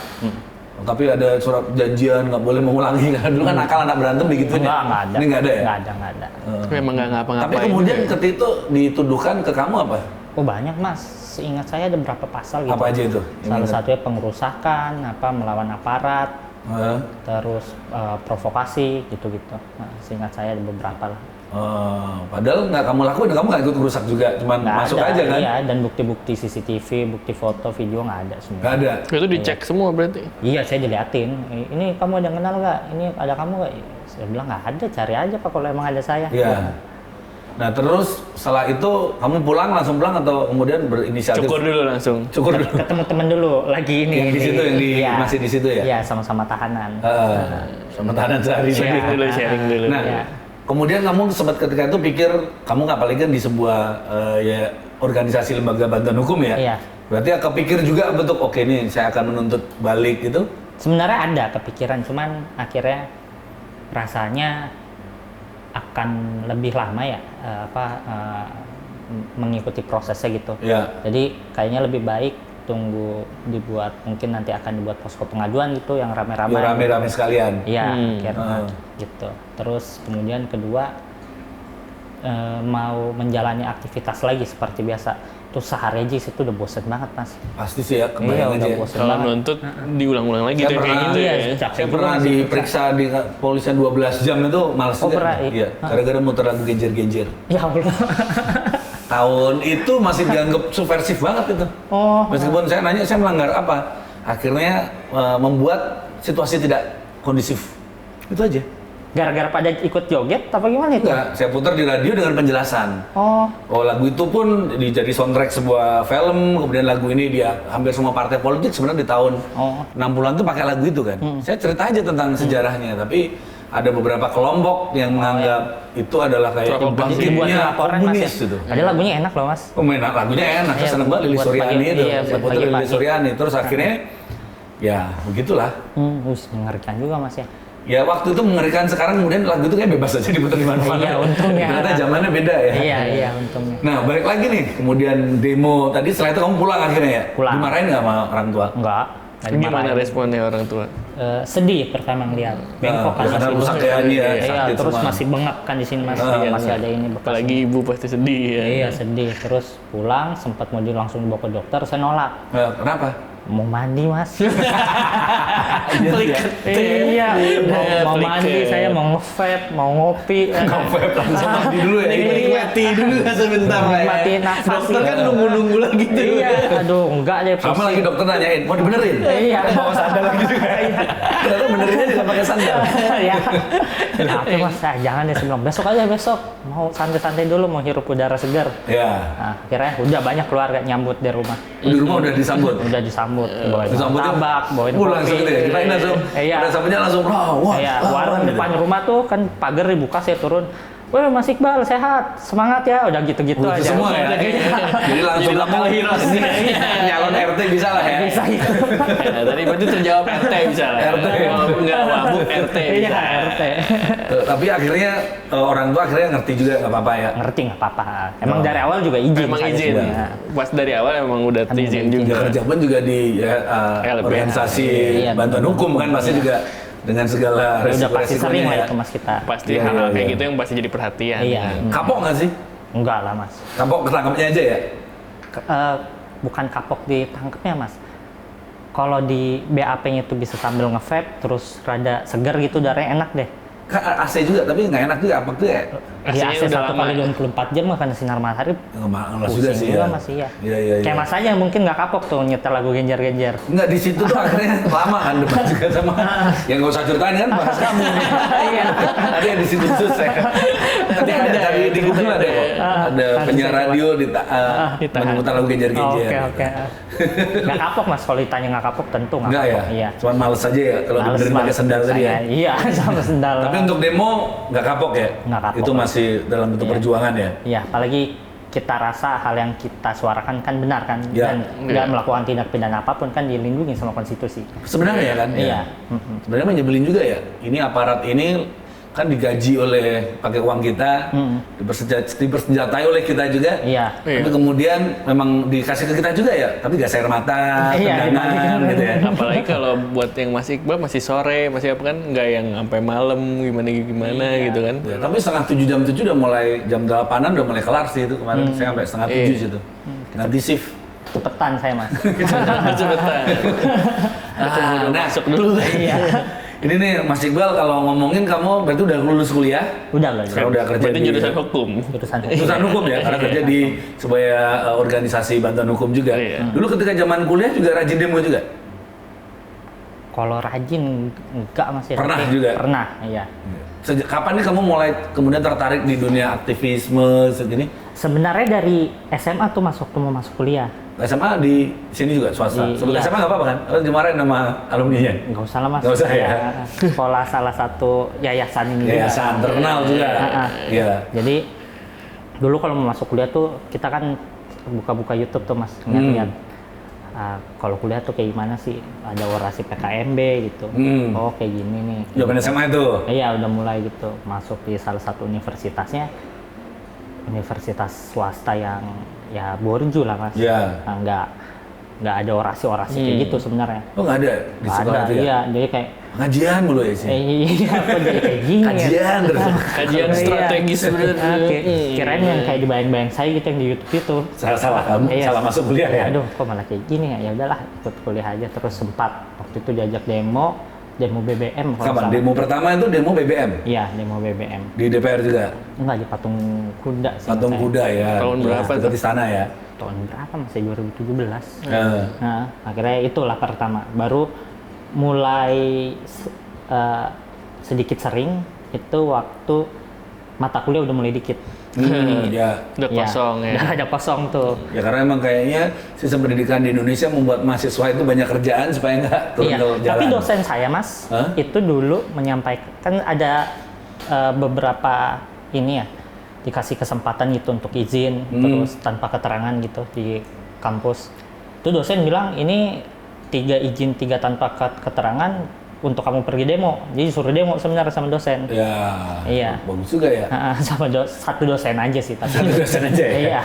Oh, tapi ada surat janjian nggak boleh mengulangi kan? Dulu kan akal anak berantem begituin ya? Enggak ada. Ini nggak ada ya? Nggak ada. memang nggak ngapa-ngapain. Tapi kemudian ketika itu dituduhkan ke kamu apa? Oh banyak Mas. Seingat saya ada berapa pasal gitu. Apa aja itu? Salah satunya pengerusakan, melawan aparat, Heeh. terus provokasi gitu-gitu. Nah, seingat saya ada beberapa lah. Padahal nggak kamu lakuin, kamu nggak ikut rusak juga, cuman Nggak masuk ada, aja kan? Iya, dan bukti-bukti CCTV, bukti foto, video nggak ada semua. Nggak ada. Itu dicek semua berarti. Iya, saya diliatin. Ini kamu ada yang kenal nggak? Ini ada kamu nggak? Saya bilang nggak ada, cari aja Pak kalau emang ada saya. Iya. Nah terus setelah itu kamu langsung pulang atau kemudian berinisiatif? Cukur dulu langsung. Cukur dulu. Ketemu temen dulu lagi ini. Yang di situ, Iya. masih di situ ya? Iya, sama-sama tahanan. Sama tahanan sehari tadi. Sharing dulu. Nah, Iya. kemudian kamu sempat ketika itu pikir kamu nggak paling kan di sebuah ya organisasi lembaga bantuan hukum ya? Iya. Berarti kepikir juga bentuk oke nih saya akan menuntut balik gitu? Sebenarnya ada kepikiran, cuman akhirnya rasanya akan lebih lama ya mengikuti prosesnya gitu. Iya. Jadi kayaknya lebih baik tunggu dibuat, mungkin nanti akan dibuat posko pengaduan gitu yang rame-rame. Ya rame-rame sekalian. Iya, akhirnya gitu. Terus kemudian kedua mau menjalani aktivitas lagi seperti biasa. Tuh sehari aja situ udah bosen banget Mas. Pasti sih ya, Iya, kebayang udah aja. bosen Kalau banget. nuntut diulang-ulang lagi Saya tuh kayak pernah- gitu iya, ya. capek Saya juga pernah sih, diperiksa di kepolisian 12 jam itu males Oh, juga. pernah, Iya, gara-gara muter lagu genjer-genjer. Ya Allah. Tahun itu masih dianggap subversif banget itu. Oh. Meskipun saya nanya saya melanggar apa, akhirnya membuat situasi tidak kondusif. Itu aja. Gara-gara pada ikut joget apa gimana itu? Enggak, saya putar di radio dengan penjelasan. Oh. Oh, lagu itu pun jadi soundtrack sebuah film, kemudian lagu ini dia hampir semua partai politik sebenarnya di tahun 60-an tuh pakai lagu itu kan. Saya cerita aja tentang sejarahnya, tapi ada beberapa kelompok yang menganggap itu adalah kayak Provokasi. Buat bangkitnya laporan Mas ya. komunis gitu. Ada lagunya enak loh Mas. Oh, main lagunya enak, saya Iya, seneng banget Lilis buat Suryani pagi- itu. iya, Saya buat putar Lilis pagi-pagi. Suryani, terus akhirnya ya begitulah. Mengerikan juga Mas ya. Ya waktu itu mengerikan, sekarang kemudian lagu itu kayak bebas aja diputar di mana-mana. Iya, untungnya. Ternyata zamannya beda ya. Iya, untungnya. Nah, balik lagi nih, kemudian demo tadi, setelah itu kamu pulang akhirnya ya? Pulang. Dimarahin nggak sama orang tua? Enggak. Gimana responnya orang tua? Sedih pertama ngeliat. Bengkok kan karena masih rusak ya ini ya, Iya, sakit terus semua. masih bengap kan di sini Mas. Masih ada ini bekas. Apalagi ibu pasti sedih ya. Iya, sedih. Terus pulang sempat mau langsung dibawa ke dokter, saya nolak. Kenapa? Mau mandi Mas. Iya. Iya, mau mandi, saya mau nge-vape, mau ngopi. Vape langsung mandi dulu ya? Nikmati dulu sebentar lah ya. Nikmati nafas. Dokter kan gitu. nunggu-nunggu lagi tuh. Iya, aduh enggak deh. Sama lagi dokter nanyain, mau dibenerin? Iya. Bawa sandal lagi juga. Ternyata benerinnya juga pakai sandal. Ya. Kenapa Mas? Jangan deh, sebelum besok aja besok. Mau santai-santai dulu, mau hirup udara segar. Ya. Nah, akhirnya udah banyak keluarga nyambut di rumah. Di rumah udah disambut? Udah disambut, bawain Disambutnya martabak, bawain langsung gitu ya? Kirain langsung, Iya. udah sambutnya langsung, wah. Iya, warung depan rumah tuh kan pagar dibuka, saya turun. Wah, Mas Iqbal sehat, semangat ya, udah gitu-gitu Udah aja. semua ya? Jadi langsung kamu nyalon RT bisa lah ya? Bisa itu. Ya, tadi berarti terjawab RT bisa lah. RT. Walaupun nggak mabuk RT. Iya, bisa. RT. Tapi akhirnya orang tua akhirnya ngerti juga nggak apa-apa ya? Ngerti nggak apa-apa. Emang dari awal juga izin. Emang saya izin. sebenarnya. Pas dari awal emang udah Emang izin izin. juga. Kerja pun juga di LBH. organisasi Iya, bantuan betul. hukum kan pasti Iya. juga dengan segala Ya udah pasti sering resiko-resikonya lah ya. itu Mas kita. Pasti Iya, hal-hal iya, kayak iya. gitu yang pasti jadi perhatian. Iya. kan. Kapok nggak sih? Enggak lah Mas. Kapok ketangkapnya aja ya? Bukan kapok ditangkepnya Mas. Kalau di BAP-nya itu bisa sambil nge-vape, terus rada segar gitu, udaranya enak deh. Kan AC juga, tapi nggak enak juga apa tuh ya? Iya, AC-nya AC udah 1 lama kali ya? 24 jam kan sinar matahari. Nggak juga Pusing sih juga ya. Mas, iya. Iya. Kayak Mas aja mungkin nggak kapok tuh nyetel lagu genjer-genjer. Nggak, di situ tuh akhirnya lama kan debat juga sama yang nggak usah ceritain kan bahas kamu. Iya. Ada yang di situ susah. Nanti ada di Google ada kok. Ada harus penyiar saya radio ditahan. memutar lagu genjer-genjer. Oke. Nggak kapok Mas, kalau ditanya nggak kapok tentu nggak Enggak ya? kapok. Iya. Cuman males aja ya kalau Males dibenerin pakai banget sendal tadi ya. saya. Iya, sama sendal. Tapi untuk demo nggak kapok ya? Nggak kapok. Itu masih dalam bentuk Iya. perjuangan ya? Iya, apalagi kita rasa hal yang kita suarakan kan benar kan, Iya. dan nggak melakukan tindak pidana apapun kan dilindungi sama konstitusi. Sebenarnya kan? Iya. Ya. Sebenarnya menyebelin juga ya. Ini aparat ini kan digaji oleh pakai uang kita, dipersenjatai oleh kita juga. Iya. Tapi kemudian memang dikasih ke kita juga ya, tapi gas air mata, Iya, tendangan gitu ya. Apalagi kalau buat yang masih Iqbal masih sore, masih apa kan nggak yang sampai malam gimana gitu kan. Ya, tapi setengah 7 jam 7 udah mulai jam 8-an udah mulai kelar sih itu kemarin. Saya sampai setengah 7 situ. Ganti shift. Cepetan saya Mas. Cepetan. Nah, Masuk dulu. Iya. ini nih Mas Iqbal, kalau ngomongin kamu berarti udah lulus kuliah, Udah lah. sekarang udah kerja Berarti di jurusan hukum. jurusan hukum ya, karena kerja di sebuah organisasi bantuan hukum juga. Iya. Dulu ketika zaman kuliah juga rajin demo juga? Kalau rajin enggak Mas ya. Pernah tapi juga? Pernah, iya. Sejak kapan nih kamu mulai kemudian tertarik di dunia aktivisme segini? Sebenarnya dari SMA tuh waktu mau masuk kuliah. SMA di sini juga swasta. Sebut Iya. SMA nggak apa-apa kan? Kalau dimarahin sama alumni-nya. Nggak usah lah Mas. Nggak usah ya? Saya sekolah salah satu yayasan ini juga. Yayasan terkenal juga. Iya. Jadi dulu kalau mau masuk kuliah tuh kita kan buka-buka YouTube tuh Mas, ngeliat kalau kuliah tuh kayak gimana sih, ada orasi PKMB gitu. Oh kayak gini nih. Zaman SMA itu. Iya udah mulai gitu, masuk di salah satu universitasnya, universitas swasta yang ya borju lah Mas. Iya. Nah, nggak ada orasi-orasi kayak gitu sebenarnya. Oh nggak ada di Nggak sekolah ada, itu ya? iya. Jadi kayak Pengajian mulu ya sih. iya, kok jadi kayak gini ya? Kajian terus. Kajian strategis sebenarnya. Kirain yang kayak dibayang-bayang saya gitu yang di YouTube itu. Salah kamu, Iya. salah masuk kuliah ya? Aduh, kok malah kayak gini ya? Ya udahlah, ikut kuliah aja. Terus sempat waktu itu diajak demo BBM. kalau Kapan? nggak Demo pertama itu demo BBM? salah. Iya, demo BBM. Di DPR juga? Enggak di Patung Kuda sih. Patung saya. Kuda ya? Tahun berapa Dekat tuh? istana ya? Tahun berapa masih 2017. Eh. Nah, akhirnya itulah pertama. Baru mulai sedikit sering itu waktu mata kuliah udah mulai dikit. Ya. Udah kosong ya. Udah ada kosong tuh. Ya karena emang kayaknya sistem pendidikan di Indonesia membuat mahasiswa itu banyak kerjaan supaya nggak turun Iya. ke jalan. Tapi dosen saya Mas Hah? itu dulu menyampaikan, kan ada beberapa ini ya, dikasih kesempatan gitu untuk izin terus tanpa keterangan gitu di kampus. Itu dosen bilang ini 3 izin 3 tanpa keterangan untuk kamu pergi demo. Jadi suruh demo sebenarnya sama dosen. Ya. Iya. Bagus juga ya. Sama satu dosen aja sih tapi. Satu dosen aja ya. Iya.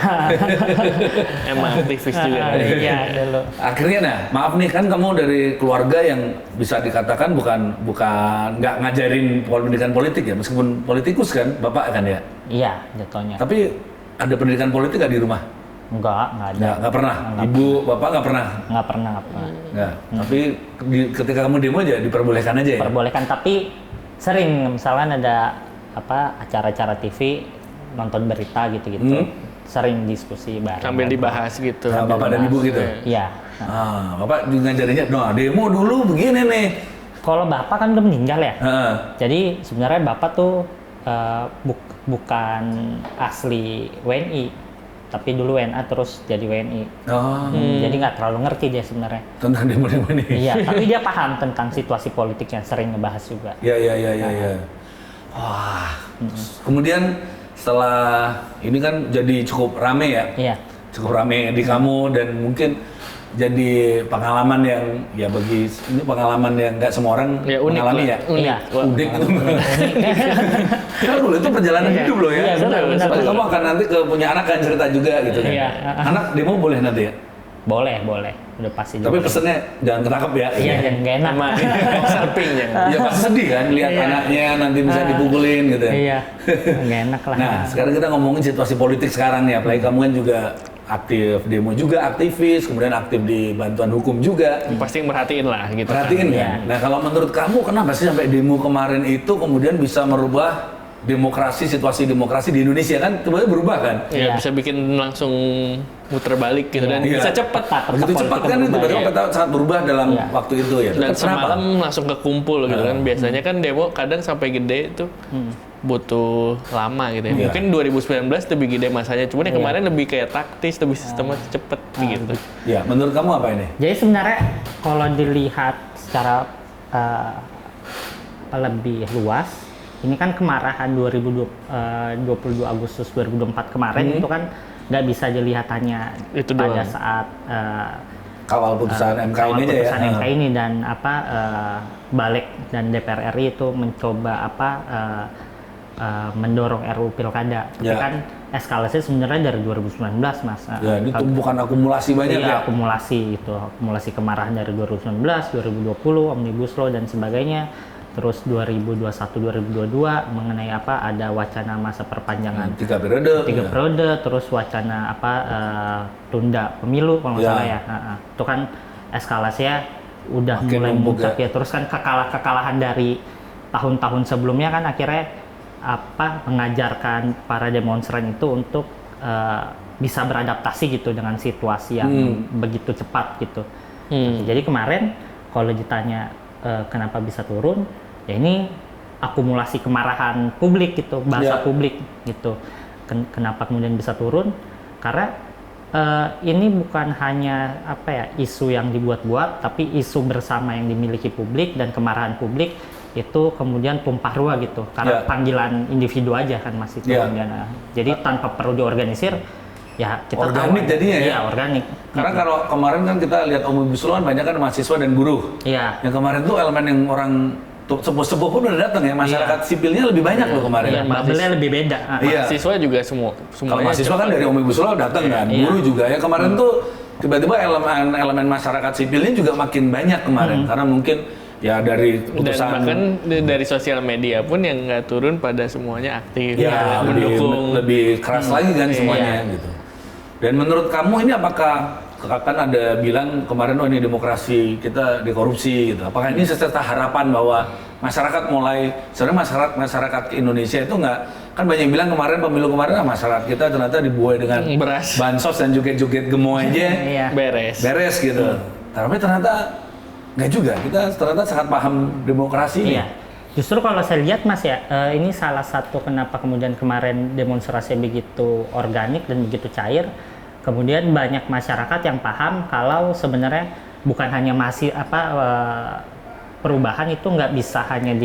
Emang aktivis juga. Iya dulu. Akhirnya maaf nih kan kamu dari keluarga yang bisa dikatakan bukan nggak ngajarin pendidikan politik ya, meskipun politikus kan, bapak kan ya. Iya, jatuhnya. Tapi ada pendidikan politik nggak di rumah? Enggak ada. Nggak pernah. Ibu, bapak nggak pernah. Nggak pernah. Nggak. Tapi ketika kamu demo aja diperbolehkan aja ya. Perbolehkan, tapi sering misalkan ada acara-acara TV, nonton berita gitu-gitu. Sering diskusi bareng. Sambil dibahas gitu. Nah, bapak dan ibu gitu. Iya. Bapak ngajarinnya, demo dulu begini nih. Kalau bapak kan udah meninggal ya. Heeh. Jadi sebenarnya bapak tuh bukan asli WNI. Tapi dulu WNA terus jadi WNI. Jadi nggak terlalu ngerti dia sebenarnya. Tentang demo-demo ini. Iya, tapi dia paham tentang situasi politik yang sering ngebahas juga. Iya. Wah. Kemudian setelah ini kan jadi cukup rame ya. Iya. Cukup rame di kamu dan mungkin jadi pengalaman yang ya bagi ini pengalaman yang nggak semua orang mengalami ya. Iya. Unik itu. Kan dulu itu perjalanan hidup loh ya. Iya, benar. Pasti kamu akan nanti punya anak kan cerita juga gitu kan. Iya. Anak demo boleh nanti ya. Boleh. Udah pasti. Tapi pesennya jangan ketangkep ya. Iya, jangan gak enak. Sama surfing yang. Ya pasti sedih kan lihat anaknya nanti bisa dipukulin gitu. Iya. Gak enak lah. Nah, sekarang kita ngomongin situasi politik sekarang nih, apalagi kamu kan juga aktif demo juga, aktivis, kemudian aktif di bantuan hukum juga. Pasti merhatiin lah gitu. Perhatiin kan? Iya. Nah, kalau menurut kamu kenapa sih sampai demo kemarin itu kemudian bisa merubah situasi demokrasi di Indonesia kan tiba-tiba berubah kan? Ya, Iya. bisa bikin langsung muter balik gitu dan Iya. bisa cepet. Begitu cepat kan itu tiba-tiba peta sangat berubah dalam waktu itu ya. Dan Kenapa? semalam langsung kekumpul gitu kan. Biasanya kan demo kadang sampai gede itu butuh lama gitu ya. Iya. Mungkin 2019 lebih gede masanya. Cuman yang kemarin lebih kayak taktis, lebih sistematis, cepet gitu. Ya, menurut kamu apa ini? Jadi sebenarnya kalau dilihat secara lebih luas, ini kan kemarahan 22 Agustus 2024 kemarin itu kan nggak bisa dilihat hanya Itu pada doang. saat Kawal putusan MK kawal ini aja ya. putusan MK ini dan balik dan DPR RI itu mencoba mendorong RUU Pilkada. Tapi Ya. kan eskalasi sebenarnya dari 2019 Mas. Ya, ini tumpukan akumulasi banyak ya. Akumulasi kemarahan dari 2019, 2020, Omnibus Law dan sebagainya. Terus 2021-2022 mengenai ada wacana masa perpanjangan 3 periode. 3 periode, terus wacana tunda pemilu kalau nggak Ya. salah ya. Itu kan eskalasinya udah Makin mulai numpuk memuncak ya. ya. Terus kan kekalahan dari tahun-tahun sebelumnya kan akhirnya mengajarkan para demonstran itu untuk bisa beradaptasi gitu dengan situasi yang begitu cepat gitu. Jadi kemarin kalau ditanya kenapa bisa turun, ya ini akumulasi kemarahan publik gitu, bahasa Ya. publik gitu. Kenapa kemudian bisa turun? Karena ini bukan hanya isu yang dibuat-buat, tapi isu bersama yang dimiliki publik dan kemarahan publik itu kemudian tumpah ruah gitu. Karena Ya. panggilan individu aja kan masih Ya. jadi tanpa perlu diorganisir, ya kita Organik tahu, jadinya ya? Iya, organik. Karena kalau kemarin kan kita lihat Omnibus Law kan banyak kan mahasiswa dan buruh. Iya. Yang kemarin tuh elemen yang orang sepuh-sepuh pun udah datang ya, masyarakat sipilnya lebih banyak loh kemarin. Iya, bubble-nya lebih beda. Iya. Siswa juga Kalau semuanya mahasiswa kan dari Omnibus Law datang kan, Iya. buruh juga ya kemarin tuh tiba-tiba elemen masyarakat sipilnya juga makin banyak kemarin karena mungkin ya dari dan putusan bahkan dari sosial media pun yang nggak turun pada semuanya aktif ya mendukung. lebih keras lagi kan semuanya gitu. Dan menurut kamu ini apakah kan ada bilang kemarin ini demokrasi kita dikorupsi gitu. Apakah ini serta harapan bahwa masyarakat mulai sebenarnya masyarakat Indonesia itu nggak kan banyak yang bilang kemarin pemilu kemarin masyarakat kita ternyata dibuai dengan Beras. bansos dan joget-joget gemo aja Iya. beres gitu. Tapi ternyata nggak juga, kita ternyata sangat paham demokrasi ini. Iya. Justru kalau saya lihat Mas ya, ini salah satu kenapa kemudian kemarin demonstrasi begitu organik dan begitu cair. Kemudian banyak masyarakat yang paham kalau sebenarnya bukan hanya perubahan itu nggak bisa hanya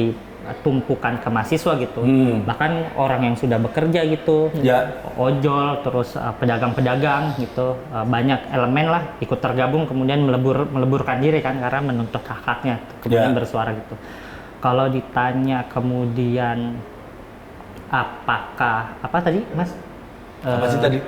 tumpukan ke mahasiswa gitu. Bahkan orang yang sudah bekerja gitu, ojol, terus pedagang-pedagang gitu, banyak elemen lah ikut tergabung kemudian meleburkan diri kan karena menuntut hak-haknya, kemudian bersuara gitu. Kalau ditanya kemudian apakah apa tadi Mas? Apa sih tadi?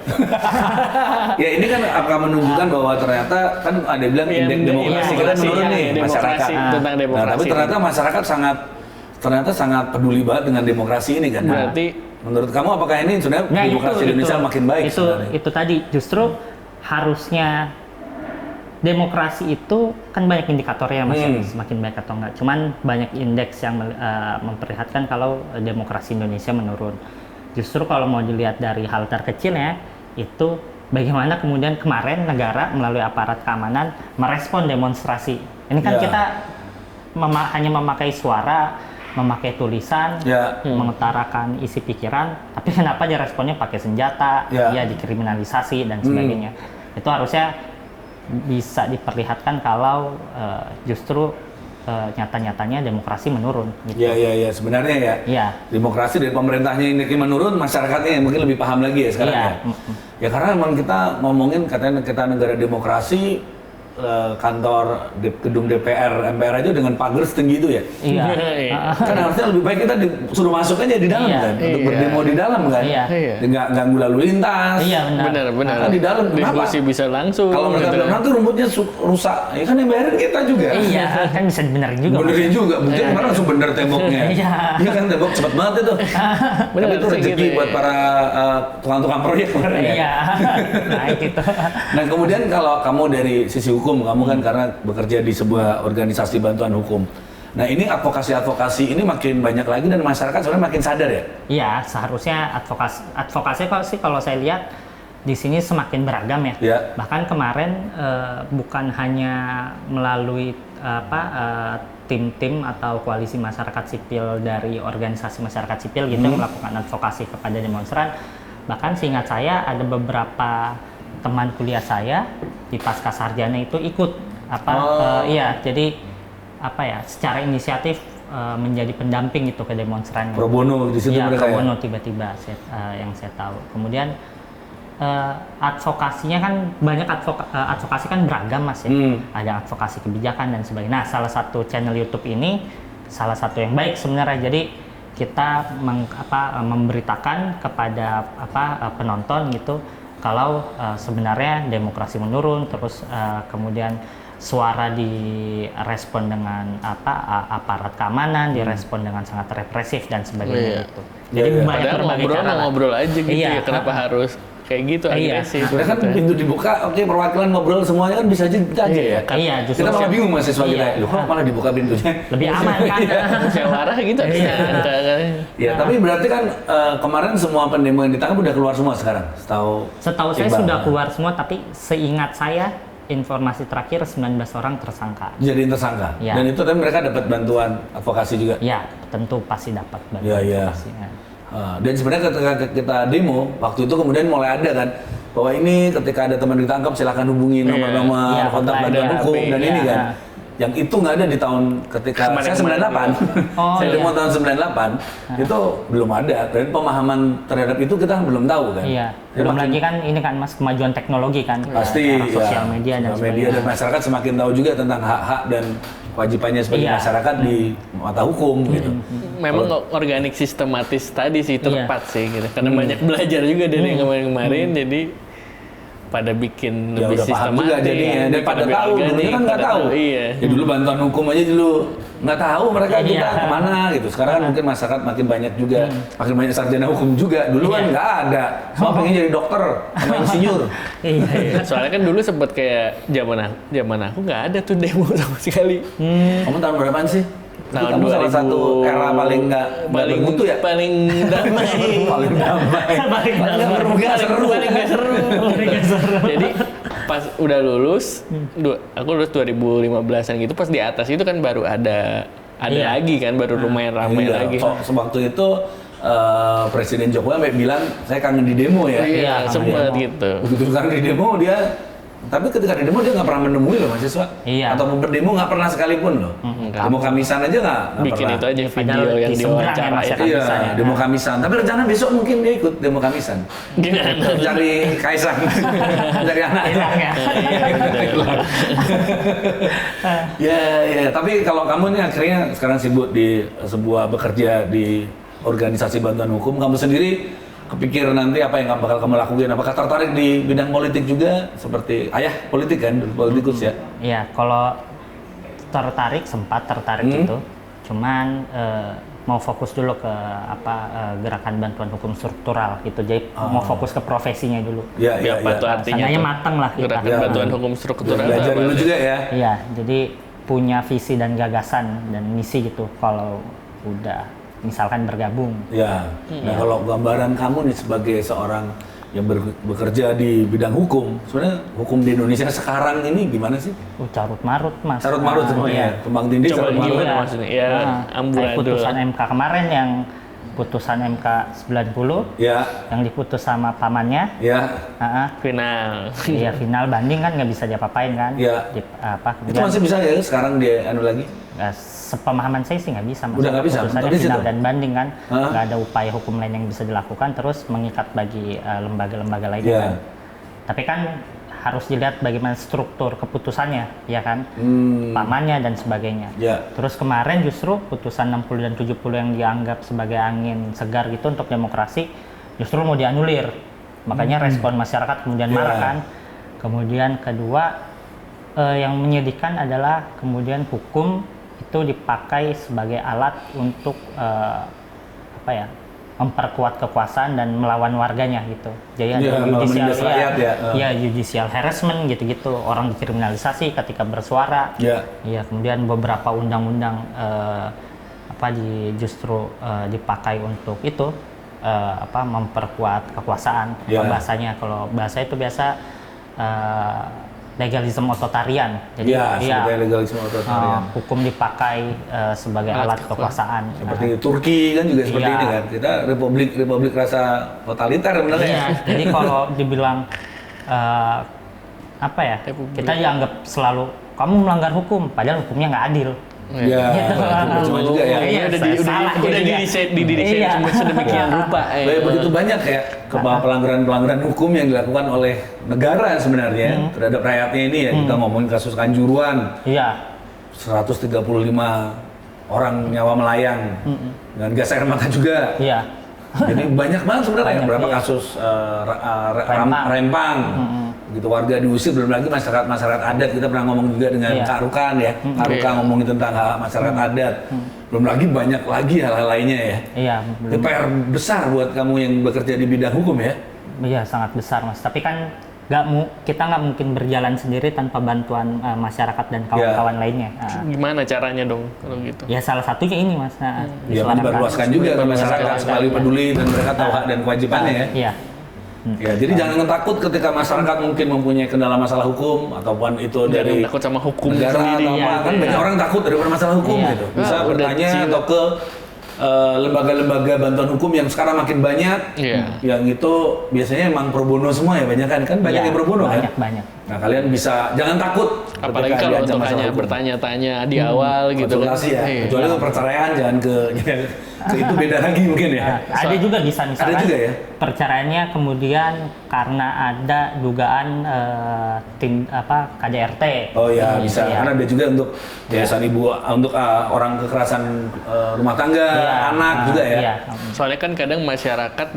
Ya ini kan akan menunjukkan bahwa ternyata kan ada yang bilang indeks demokrasi kita menurun nih masyarakat. Tentang demokrasi. Nah, tapi ternyata masyarakat sangat peduli banget dengan demokrasi ini kan. Berarti menurut kamu apakah ini sebenarnya demokrasi Indonesia makin baik? Itu tadi justru harusnya demokrasi itu kan banyak indikatornya Mas, semakin baik atau enggak. Cuman banyak indeks yang memperlihatkan kalau demokrasi Indonesia menurun. Justru kalau mau dilihat dari hal terkecilnya, itu bagaimana kemudian kemarin negara melalui aparat keamanan merespon demonstrasi. Ini kan kita hanya memakai suara, memakai tulisan, mengutarakan isi pikiran, tapi kenapa dia responnya pakai senjata, dikriminalisasi dan sebagainya. Itu harusnya bisa diperlihatkan kalau justru nyata-nyatanya demokrasi menurun. Gitu. Iya. Sebenarnya ya. Iya. Demokrasi dari pemerintahnya ini makin menurun, masyarakatnya yang mungkin lebih paham lagi ya sekarang ya. Ya karena memang kita ngomongin katanya kita negara demokrasi, kantor gedung DPR, MPR aja dengan pagar setinggi itu ya. Iya. Kan harusnya lebih baik kita disuruh masuk aja di dalam kan, untuk berdemo di dalam kan. Nggak ganggu lalu lintas. Iya benar. Kan di dalam kenapa? Diskusi bisa langsung. Kalau mereka bilang nanti rumputnya rusak, ya kan yang bayarin kita juga. Iya, kan bisa dibenerin juga. Benerin juga, mungkin kemarin langsung bener temboknya. Iya kan tembok cepet banget itu. Tapi itu rezeki buat para tukang-tukang proyek kemarin ya. Iya, naik itu. Nah kemudian kalau kamu dari sisi hukum, kamu kan karena bekerja di sebuah organisasi bantuan hukum. Nah ini advokasi ini makin banyak lagi dan masyarakat sebenarnya makin sadar ya? Iya, seharusnya advokasi kalau saya lihat di sini semakin beragam ya. Bahkan kemarin bukan hanya melalui tim-tim atau koalisi masyarakat sipil dari organisasi masyarakat sipil gitu yang melakukan advokasi kepada demonstran. Bahkan seingat saya ada beberapa teman kuliah saya di pasca sarjana itu ikut jadi secara inisiatif menjadi pendamping itu ke demonstran. Pro bono di situ mereka. Pro bono tiba-tiba yang saya tahu. Kemudian advokasinya kan banyak advokasi kan beragam Mas ya. Ada advokasi kebijakan dan sebagainya. Nah, salah satu channel YouTube ini salah satu yang baik sebenarnya. Jadi kita memberitakan kepada penonton gitu kalau sebenarnya demokrasi menurun, terus kemudian suara direspon dengan aparat keamanan, direspon dengan sangat represif dan sebagainya gitu. Jadi banyak berbagai cara. Ngobrol aja gitu ya, kenapa harus kayak gitu agresif. Sebenarnya kan pintu dibuka, perwakilan ngobrol semuanya kan bisa aja ya. Iya, justru kita malah bingung mahasiswa kita. Loh, kok malah dibuka pintunya? Lebih aman kan? Musyawarah gitu. Iya, tapi berarti kan kemarin semua pendemo yang ditangkap udah keluar semua sekarang, setahu saya sudah keluar semua, tapi seingat saya informasi terakhir 19 orang tersangka. Jadiin tersangka. Ya. Dan itu tapi mereka dapat bantuan advokasi juga. Ya, tentu pasti dapat bantuan advokasi. Dan sebenarnya ketika kita demo, waktu itu kemudian mulai ada kan bahwa ini ketika ada teman ditangkap silakan hubungi nomor-nomor kontak bantuan hukum dan ini kan. Yang itu nggak ada di tahun ketika saya 98. Saya demo tahun 98 itu belum ada. Dan pemahaman terhadap itu kita belum tahu kan. Iya. Belum lagi kan ini kan Mas kemajuan teknologi kan. Pasti sosial media dan sebagainya. Dan masyarakat semakin tahu juga tentang hak-hak dan kewajibannya sebagai masyarakat di mata hukum gitu. Memang organik sistematis tadi sih tepat sih gitu. Karena banyak belajar juga dari kemarin-kemarin jadi pada bikin lebih sistematis jadinya dan pada tahu dulu kan nggak tahu. Ya dulu bantuan hukum aja dulu nggak tahu mereka kita kemana gitu. Sekarang kan mungkin masyarakat makin banyak juga, makin banyak sarjana hukum juga. Dulu kan nggak ada, semua pengen jadi dokter sama insinyur. Soalnya kan dulu sempet kayak zaman aku nggak ada tuh demo sama sekali. Kamu tahun berapaan sih? Tahun kamu salah satu era paling bermutu ya? Paling damai. Paling damai. Paling nggak seru. Jadi pas udah lulus, aku lulus 2015an gitu, pas di atas itu kan baru ada lagi kan, baru lumayan ramai lagi. Sewaktu itu Presiden Jokowi sampai bilang saya kangen di demo ya. Iya, sempat gitu. Begitu kangen di demo dia Tapi ketika di demo dia nggak pernah menemui loh mahasiswa. Iya. Atau berdemo nggak pernah sekalipun loh. Demo Kamisan aja nggak Bikin pernah. itu aja video Padahal yang di seberang ya, diwawancara Mas, ya. itu. Iya, Kamisan ya. demo Kamisan. Tapi rencana besok mungkin dia ikut demo Kamisan. Gimana? Cari Kaisang, cari anak. Hilang ya. Ya. Tapi kalau kamu nih akhirnya sekarang sibuk di sebuah bekerja di organisasi bantuan hukum, kamu sendiri kepikir nanti apa yang bakal kamu lakukan? Apakah tertarik di bidang politik juga? Seperti ayah politik kan, politikus ya? Iya, kalau sempat tertarik gitu. Cuman mau fokus dulu ke gerakan bantuan hukum struktural gitu. Jadi mau fokus ke profesinya dulu. Iya. Apa tuh artinya? Sananya tuh? mateng lah kita. Gerakan bantuan hukum struktural. Belajar apa dulu sih? juga ya. Iya, jadi punya visi dan gagasan dan misi gitu kalau udah misalkan bergabung. Ya. Nah kalau gambaran kamu nih sebagai seorang yang bekerja di bidang hukum, sebenarnya hukum di Indonesia sekarang ini gimana sih? Carut marut mas. Carut marut semuanya, tumbang tindih Coba carut marut. gimana maksudnya? Ya, Kayak amburadul. putusan MK kemarin yang putusan MK 90 Ya, yang diputus sama pamannya. ya. Final. Iya final banding kan nggak bisa diapa-apain kan. Iya. Itu masih bisa ya sekarang dia anu lagi? Sepemahaman saya sih nggak bisa mas. Udah nggak bisa, Putusannya mentok di final situ? dan banding kan. Hah? Nggak ada upaya hukum lain yang bisa dilakukan terus mengikat bagi lembaga-lembaga lainnya Iya. kan. Tapi kan harus dilihat bagaimana struktur keputusannya, ya kan, pamannya dan sebagainya. Ya. Terus kemarin justru putusan 60 dan 70 yang dianggap sebagai angin segar gitu untuk demokrasi, justru mau dianulir. Makanya respon masyarakat kemudian marah Ya. kan. Kemudian kedua, yang menyedihkan adalah kemudian hukum itu dipakai sebagai alat untuk memperkuat kekuasaan dan melawan warganya gitu. Jadi Iya, ada judicial menindas rakyat ya. ya judicial harassment gitu-gitu, orang dikriminalisasi ketika bersuara. Ya. Iya, kemudian beberapa undang-undang justru dipakai untuk itu memperkuat kekuasaan. Ya. Bahasanya kalau bahasa itu biasa legalisme otoritarian. Jadi Iya, sebagai legalisme otoritarian. hukum dipakai sebagai alat kekuasaan. Seperti Turki kan juga seperti Iya. ini kan. Kita republik rasa totaliter sebenarnya. Iya, jadi kalau dibilang kita dianggap selalu kamu melanggar hukum, padahal hukumnya nggak adil. Iya. Gitu. Cuma juga ya. Iya, salah udah jadinya. didesain Iya. sedemikian rupa. Begitu banyak ya pelanggaran-pelanggaran hukum yang dilakukan oleh negara sebenarnya terhadap rakyatnya ini ya. Kita ngomongin kasus Kanjuruhan, Iya, 135 orang nyawa melayang dengan gas air mata juga. iya. Jadi banyak banget sebenarnya. Banyak, Berapa iya. kasus Rempang. rempang. Gitu warga diusir, belum lagi masyarakat adat. Kita pernah ngomong juga dengan Iya. Kak Rukan ya. Kak Rukan ngomongin tentang hak masyarakat adat. Belum lagi banyak lagi hal-hal lainnya ya. Iya, Itu PR besar buat kamu yang bekerja di bidang hukum ya. Iya, sangat besar mas. Tapi kan kita nggak mungkin berjalan sendiri tanpa bantuan masyarakat dan kawan-kawan lainnya. Gimana caranya dong kalau gitu? Ya salah satunya ini mas. Ya disuarakan. dibarluaskan juga ke masyarakat sekali peduli dan mereka tahu hak dan kewajibannya ya. Iya. Ya, jadi jangan takut ketika masyarakat mungkin mempunyai kendala masalah hukum ataupun itu dari Jangan takut sama hukum negara sendiri. atau apa. ya. Kan banyak orang takut daripada masalah hukum Iya. gitu. Bisa Ah, udah bertanya cinta. atau ke lembaga-lembaga bantuan hukum yang sekarang makin banyak. Iya. Yang itu biasanya emang pro bono semua ya, banyak kan banyak Iya, yang pro bono kan. banyak. Nah, kalian bisa jangan takut Apalagi ketika kalau diancam untuk masalah hanya hukum. bertanya-tanya di awal gitu kan. Konsultasi ya. Iya. Kecuali kalau perceraian jangan ke itu beda lagi mungkin ya. Nah, ada juga bisa misalkan Ada juga ya? perceraiannya kemudian karena ada dugaan KDRT. Oh ya bisa, Iya. karena ada juga untuk yayasan ibu untuk orang kekerasan rumah tangga, Iya. anak juga ya. Iya. Soalnya kan kadang masyarakat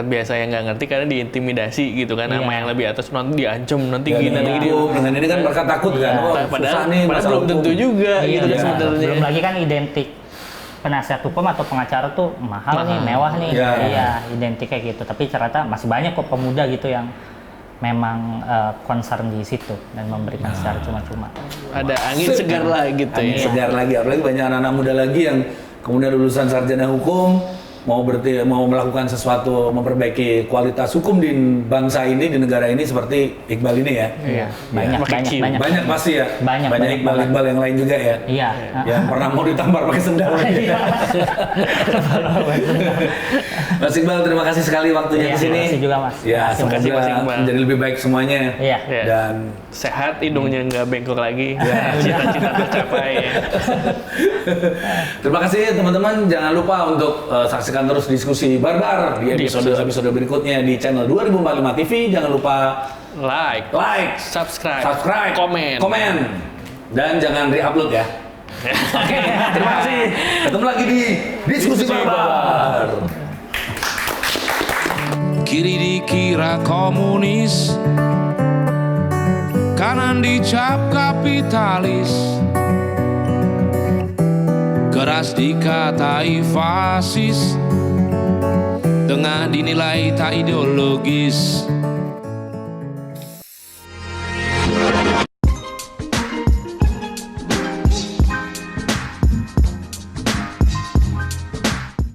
biasa yang nggak ngerti karena diintimidasi gitu kan sama Iya. yang lebih atas, nanti diancam nanti Ya, gini nanti gini. dengan ini kan mereka takut kan, Iya. oh Padahal susah nih masalah belum tentu hukum. juga gitu kan Iya. sebenarnya. Belum lagi kan identik penasihat hukum atau pengacara tuh mahal nih, mewah nih. Iya. Iya, identik kayak gitu. Tapi ternyata masih banyak kok pemuda gitu yang memang concern di situ dan memberikan secara cuma-cuma. Ada angin segar lah gitu Angin ya. segar lagi, apalagi banyak anak-anak muda lagi yang kemudian lulusan sarjana hukum mau melakukan sesuatu memperbaiki kualitas hukum di bangsa ini, di negara ini seperti Iqbal ini ya. Iya. Banyak pasti ya. Banyak Iqbal yang lain juga ya. Iya. Yang pernah mau ditampar pakai sendal. Mas Iqbal, terima kasih sekali waktunya di sini. Terima kasih juga, Mas. Ya, Terima kasih, Mas semoga Iqbal. menjadi lebih baik semuanya. Iya. Dan Sehat, hidungnya nggak bengkok lagi. Cita-cita tercapai. terima kasih teman-teman. Jangan lupa untuk saksikan terus diskusi barbar di episode berikutnya di channel 2045 TV. Jangan lupa Like, subscribe, komen, dan jangan re-upload ya. Oke, terima kasih. Ketemu lagi di diskusi barbar. Kiri dikira komunis, kanan dicap kapitalis, keras dikatai fasis, tengah dinilai tak ideologis.